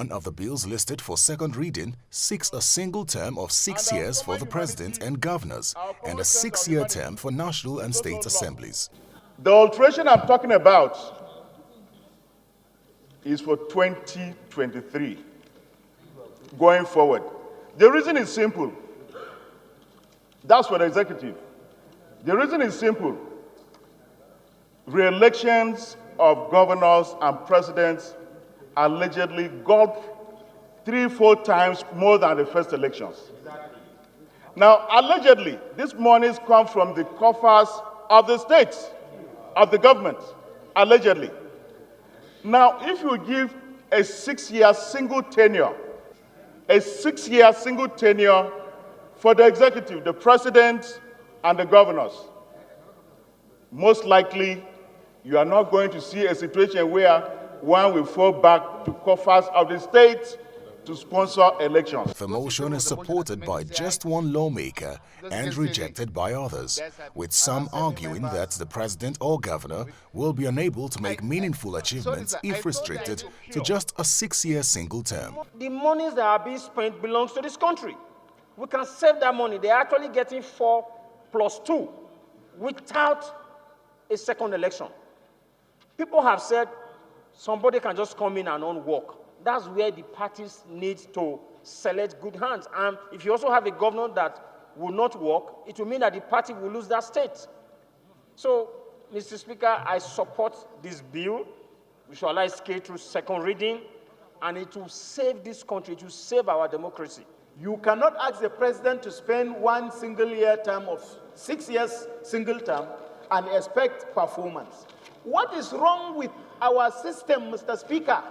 One of the bills listed for second reading seeks a single term of 6 years for the president and governors and a 6-year term for national and state assemblies. The alteration I'm talking about is for 2023, going forward. The reason is simple. That's for the executive. The reason is simple. Re-elections of governors and presidents allegedly got 3-4 times more than the first elections. Now, allegedly, these monies come from the coffers of the states, of the government, allegedly. Now, if you give a 6-year single tenure, for the executive, the president, and the governors, most likely you are not going to see a situation where one will fall back to coffers of the states to sponsor elections. The motion is supported by just one lawmaker and rejected by others, with some arguing that the president or governor will be unable to make meaningful achievements if restricted to just a 6-year single term. The monies that are being spent belongs to this country. We can save that money. They're actually getting 4+2 without a second election. People have said somebody can just come in and not work. That's where the parties need to select good hands. And if you also have a governor that will not work, it will mean that the party will lose that state. So, Mr. Speaker, I support this bill. We should allow it to go through second reading, and it will save this country, it will save our democracy. You cannot ask the president to spend one single-year term of 6 years single term and expect performance. What is wrong with our system, Mr. Speaker,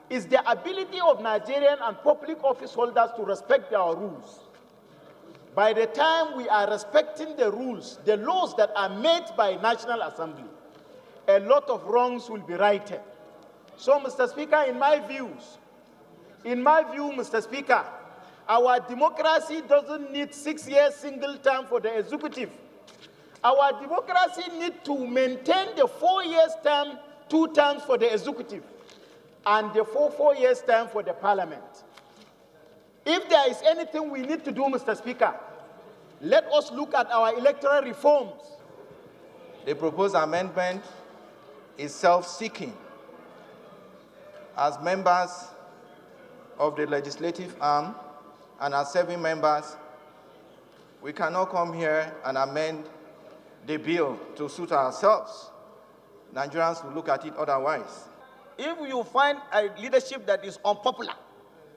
is the ability of Nigerian and public office holders to respect our rules. By the time we are respecting the rules, the laws that are made by National Assembly, a lot of wrongs will be righted. So, Mr. Speaker, in my view, Mr. Speaker, our democracy doesn't need 6 years single term for the executive. Our democracy needs to maintain the 4 years term, 2 terms for the executive, and the 4 years term for the parliament. If there is anything we need to do, Mr. Speaker, let us look at our electoral reforms. The proposed amendment is self-seeking. As members of the legislative arm and as serving members, we cannot come here and amend the bill to suit ourselves. Nigerians will look at it otherwise. If you find a leadership that is unpopular,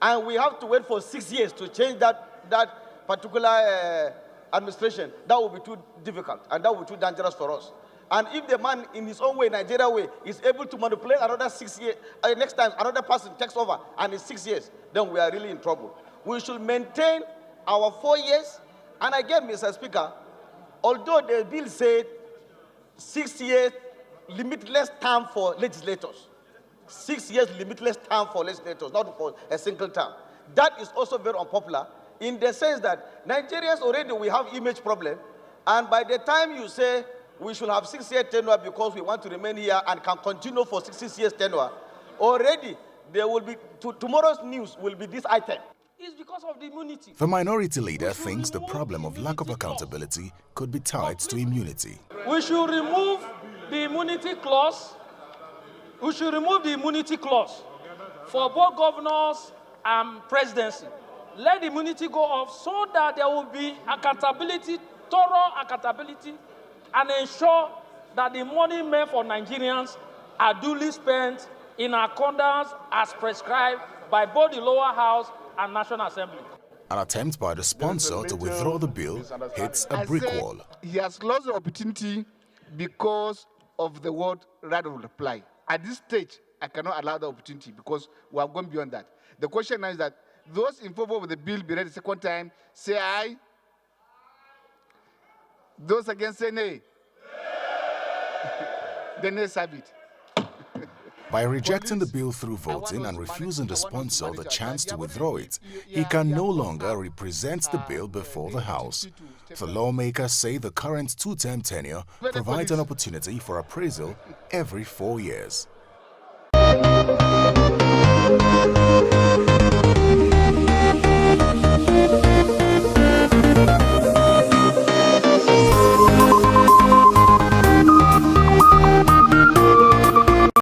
and we have to wait for 6 years to change that particular administration, that will be too difficult, and that will be too dangerous for us. And if the man, in his own way, Nigeria way, is able to manipulate another 6 years, next time another person takes over, and it's 6 years, then we are really in trouble. We should maintain our 4 years, and again, Mr. Speaker, although the bill said 6 years limitless term for legislators, 6 years limitless term for legislators, not for a single term. That is also very unpopular in the sense that Nigerians already, we have image problem, and by the time you say we should have 6-year tenure because we want to remain here and can continue for 6 years tenure, already there will be, tomorrow's news will be this item. It's because of the immunity. The minority leader thinks the problem of lack of accountability could be tied to immunity. We should remove the immunity clause. We should remove the immunity clause for both governors and presidency. Let the immunity go off so that there will be accountability, thorough accountability, and ensure that the money meant for Nigerians are duly spent in accordance as prescribed by both the lower house and National Assembly. An attempt by the sponsor to withdraw the bill hits a brick wall. He has lost the opportunity because of the word right of reply. At this stage, I cannot allow the opportunity because we have gone beyond that. The question now is that those in favor of the bill be read the second time, say aye. Those against say nay. The nays have it. By rejecting the bill through voting and refusing the sponsor the chance to withdraw it, he can no longer represent the bill before the House. The lawmakers say the current 2-term tenure provides an opportunity for appraisal every 4 years.